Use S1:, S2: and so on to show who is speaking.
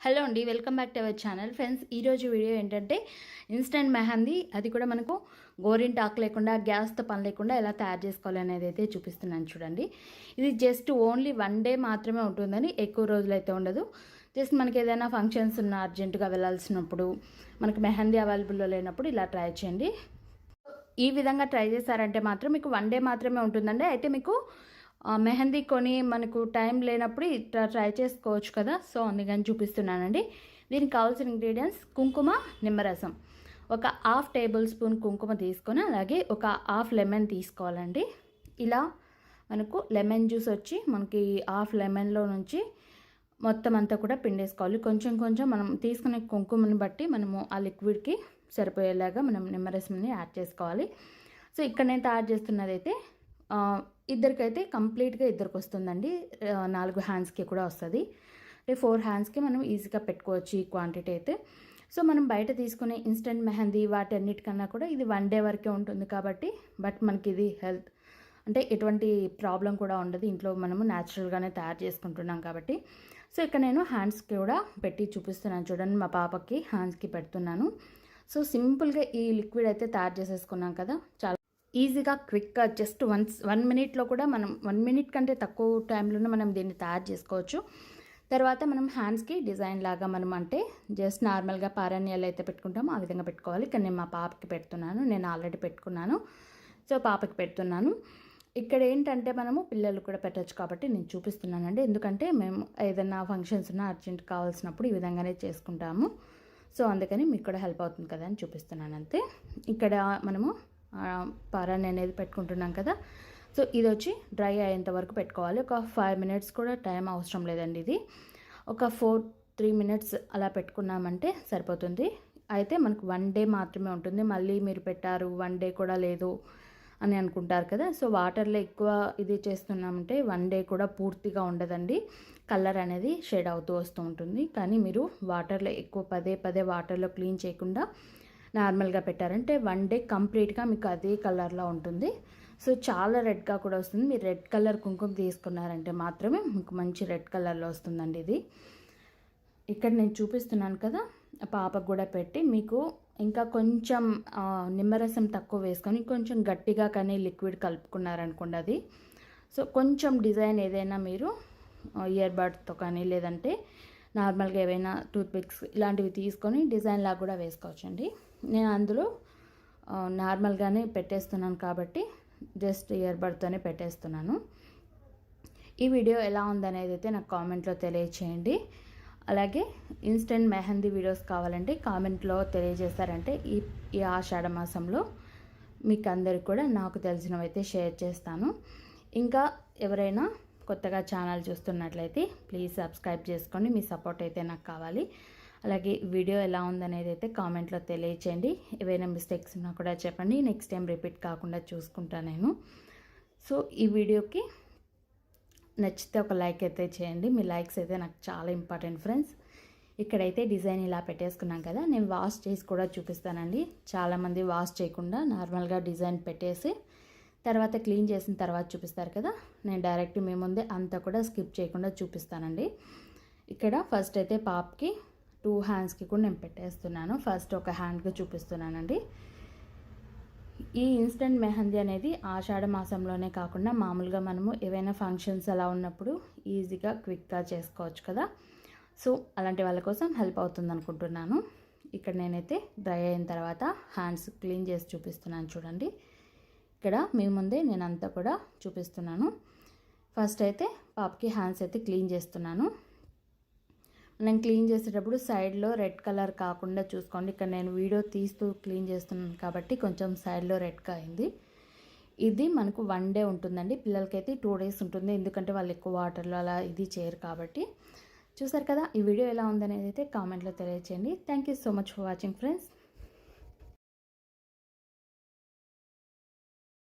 S1: Hello అండి, welcome back to our channel. Friends, ఈరోజు video ఏంటంటే ఇన్స్టెంట్ మెహందీ, అది కూడా మనకు గోరింటాకు లేకుండా గ్యాస్తో పని లేకుండా ఎలా తయారు చేసుకోవాలి అనేది అయితే చూపిస్తున్నాను చూడండి. ఇది జస్ట్ ఓన్లీ 1 డే మాత్రమే ఉంటుందని, ఎక్కువ రోజులు అయితే ఉండదు. జస్ట్ మనకి ఏదైనా ఫంక్షన్స్ ఉన్న అర్జెంటుగా వెళ్ళాల్సినప్పుడు, మనకి మెహందీ అవైలబుల్లో లేనప్పుడు ఇలా ట్రై చేయండి. ఈ విధంగా ట్రై చేశారంటే మాత్రం మీకు 1 డే మాత్రమే ఉంటుందండి. అయితే మీకు మెహందీ కొని మనకు టైం లేనప్పుడు ఇట్లా ట్రై చేసుకోవచ్చు కదా. సో అందుకని చూపిస్తున్నానండి. దీనికి కావాల్సిన ఇంగ్రీడియంట్స్: కుంకుమ, నిమ్మరసం, ఒక 1/2 టేబుల్ స్పూన్ కుంకుమ తీసుకొని, అలాగే ఒక 1/2 లెమన్ తీసుకోవాలండి. ఇలా మనకు లెమన్ జ్యూస్ వచ్చి మనకి 1/2 లెమన్లో నుంచి మొత్తం అంతా కూడా పిండేసుకోవాలి. కొంచెం కొంచెం మనం తీసుకునే కుంకుమని బట్టి మనము ఆ లిక్విడ్కి సరిపోయేలాగా మనం నిమ్మరసంని యాడ్ చేసుకోవాలి. సో ఇక్కడ నేను తయారు చేస్తున్నది అయితే ఇద్దరికైతే కంప్లీట్గా ఇద్దరికి వస్తుందండి. 4 హ్యాండ్స్కి కూడా వస్తుంది. 4 హ్యాండ్స్కి మనం ఈజీగా పెట్టుకోవచ్చు ఈ క్వాంటిటీ అయితే. సో మనం బయట తీసుకునే ఇన్స్టెంట్ మెహందీ వాటన్నిటికన్నా కూడా ఇది 1 డే వరకే ఉంటుంది కాబట్టి, బట్ మనకి ఇది హెల్త్ అంటే ఎటువంటి ప్రాబ్లం కూడా ఉండదు. ఇంట్లో మనము న్యాచురల్గానే తయారు చేసుకుంటున్నాం కాబట్టి. సో ఇక్కడ నేను హ్యాండ్స్కి కూడా పెట్టి చూపిస్తున్నాను చూడండి. మా పాపకి హ్యాండ్స్కి పెడుతున్నాను. సో సింపుల్గా ఈ లిక్విడ్ అయితే తయారు చేసేసుకున్నాం కదా, చాలా ఈజీగా క్విక్గా జస్ట్ 1 మినిట్లో కూడా మనం 1 మినిట్ కంటే తక్కువ టైంలోనే మనం దీన్ని తయారు చేసుకోవచ్చు. తర్వాత మనం హ్యాండ్స్కి డిజైన్ లాగా మనం అంటే జస్ట్ నార్మల్గా పారాణ్యాలు అయితే పెట్టుకుంటామో ఆ విధంగా పెట్టుకోవాలి. ఇక్కడ నేను మా పాపకి పెడుతున్నాను. నేను ఆల్రెడీ పెట్టుకున్నాను. సో పాపకి పెడుతున్నాను. ఇక్కడ ఏంటంటే మనము పిల్లలు కూడా పెట్టచ్చు కాబట్టి నేను చూపిస్తున్నానండి. ఎందుకంటే మేము ఏదైనా ఫంక్షన్స్ ఉన్నా అర్జెంట్ కావాల్సినప్పుడు ఈ విధంగానే చేసుకుంటాము. సో అందుకని మీకు కూడా హెల్ప్ అవుతుంది కదా అని చూపిస్తున్నాను అంతే. ఇక్కడ మనము పారాన్ని అనేది పెట్టుకుంటున్నాం కదా. సో ఇది వచ్చి డ్రై అయ్యేంత వరకు పెట్టుకోవాలి. ఒక 5 మినిట్స్ కూడా టైం అవసరం లేదండి. ఇది ఒక 3 మినిట్స్ అలా పెట్టుకున్నామంటే సరిపోతుంది. అయితే మనకు 1 డే మాత్రమే ఉంటుంది. మళ్ళీ మీరు పెట్టారు 1 డే కూడా లేదు అని అనుకుంటారు కదా. సో వాటర్లో ఎక్కువ ఇది చేస్తున్నామంటే 1 డే కూడా పూర్తిగా ఉండదండి. కలర్ అనేది షేడ్ అవుతూ వస్తూ ఉంటుంది. కానీ మీరు వాటర్లో ఎక్కువ పదే వాటర్లో క్లీన్ చేయకుండా నార్మల్గా పెట్టారంటే 1 డే కంప్లీట్గా మీకు అదే కలర్లో ఉంటుంది. సో చాలా రెడ్గా కూడా వస్తుంది. మీరు రెడ్ కలర్ కుంకుమ తీసుకున్నారంటే మాత్రమే మీకు మంచి రెడ్ కలర్లో వస్తుందండి ఇది. ఇక్కడ నేను చూపిస్తున్నాను కదా, పాపకు కూడా పెట్టి మీకు ఇంకా కొంచెం నిమ్మరసం తక్కువ వేసుకొని కొంచెం గట్టిగా కానీ లిక్విడ్ కలుపుకున్నారనుకోండి అది. సో కొంచెం డిజైన్ ఏదైనా మీరు ఇయర్ బడ్స్తో కానీ లేదంటే నార్మల్గా ఏవైనా టూత్పిక్స్ ఇలాంటివి తీసుకొని డిజైన్ లాగా కూడా వేసుకోవచ్చండి. నేను అందులో నార్మల్గానే పెట్టేస్తున్నాను కాబట్టి జస్ట్ ఇయర్ బడ్తోనే పెట్టేస్తున్నాను. ఈ వీడియో ఎలా ఉందనేది అయితే నాకు కామెంట్లో తెలియచేయండి. అలాగే ఇన్స్టెంట్ మెహందీ వీడియోస్ కావాలంటే కామెంట్లో తెలియజేస్తారంటే ఈ ఆషాఢ మాసంలో మీకు అందరికి కూడా నాకు తెలిసినవైతే షేర్ చేస్తాను. ఇంకా ఎవరైనా కొత్తగా ఛానల్ చూస్తున్నట్లయితే ప్లీజ్ సబ్స్క్రైబ్ చేసుకోండి. మీ సపోర్ట్ అయితే నాకు కావాలి. అలాగే వీడియో ఎలా ఉందనేది అయితే కామెంట్లో తెలియచేయండి. ఏవైనా మిస్టేక్స్ ఉన్నా కూడా చెప్పండి. నెక్స్ట్ టైం రిపీట్ కాకుండా చూసుకుంటాను నేను. సో ఈ వీడియోకి నచ్చితే ఒక లైక్ అయితే చేయండి. మీ లైక్స్ అయితే నాకు చాలా ఇంపార్టెంట్ ఫ్రెండ్స్. ఇక్కడైతే డిజైన్ ఇలా పెట్టేసుకున్నాం కదా, నేను వాష్ చేసి కూడా చూపిస్తానండి. చాలామంది వాష్ చేయకుండా నార్మల్గా డిజైన్ పెట్టేసి తర్వాత క్లీన్ చేసిన తర్వాత చూపిస్తారు కదా. నేను డైరెక్ట్ మీ ముందే అంతా కూడా స్కిప్ చేయకుండా చూపిస్తానండి. ఇక్కడ ఫస్ట్ అయితే పాపకి 2 హ్యాండ్స్కి కూడా నేను పెట్టేస్తున్నాను. ఫస్ట్ ఒక హ్యాండ్కి చూపిస్తున్నానండి. ఈ ఇన్స్టెంట్ మెహందీ అనేది ఆషాఢ మాసంలోనే కాకుండా మామూలుగా మనము ఏవైనా ఫంక్షన్స్ అలా ఉన్నప్పుడు ఈజీగా క్విక్గా చేసుకోవచ్చు కదా. సో అలాంటి వాళ్ళ కోసం హెల్ప్ అవుతుంది అనుకుంటున్నాను. ఇక్కడ నేనైతే డ్రై అయిన తర్వాత హ్యాండ్స్ క్లీన్ చేసి చూపిస్తున్నాను చూడండి. ఇక్కడ మీ ముందే నేను అంతా కూడా చూపిస్తున్నాను. ఫస్ట్ అయితే పాపకి హ్యాండ్స్ అయితే క్లీన్ చేస్తున్నాను. నేను క్లీన్ చేసేటప్పుడు సైడ్లో రెడ్ కలర్ కాకుండా చూసుకోండి. ఇక్కడ నేను వీడియో తీస్తూ క్లీన్ చేస్తున్నాను కాబట్టి కొంచెం సైడ్లో రెడ్గా అయింది. ఇది మనకు 1 డే ఉంటుందండి. పిల్లలకైతే 2 డేస్ ఉంటుంది. ఎందుకంటే వాళ్ళు ఎక్కువ వాటర్లో అలా ఇది చేయరు కాబట్టి. చూసారు కదా, ఈ వీడియో ఎలా ఉందనేది అయితే కామెంట్లో తెలియచేయండి. Thank you so much for watching friends.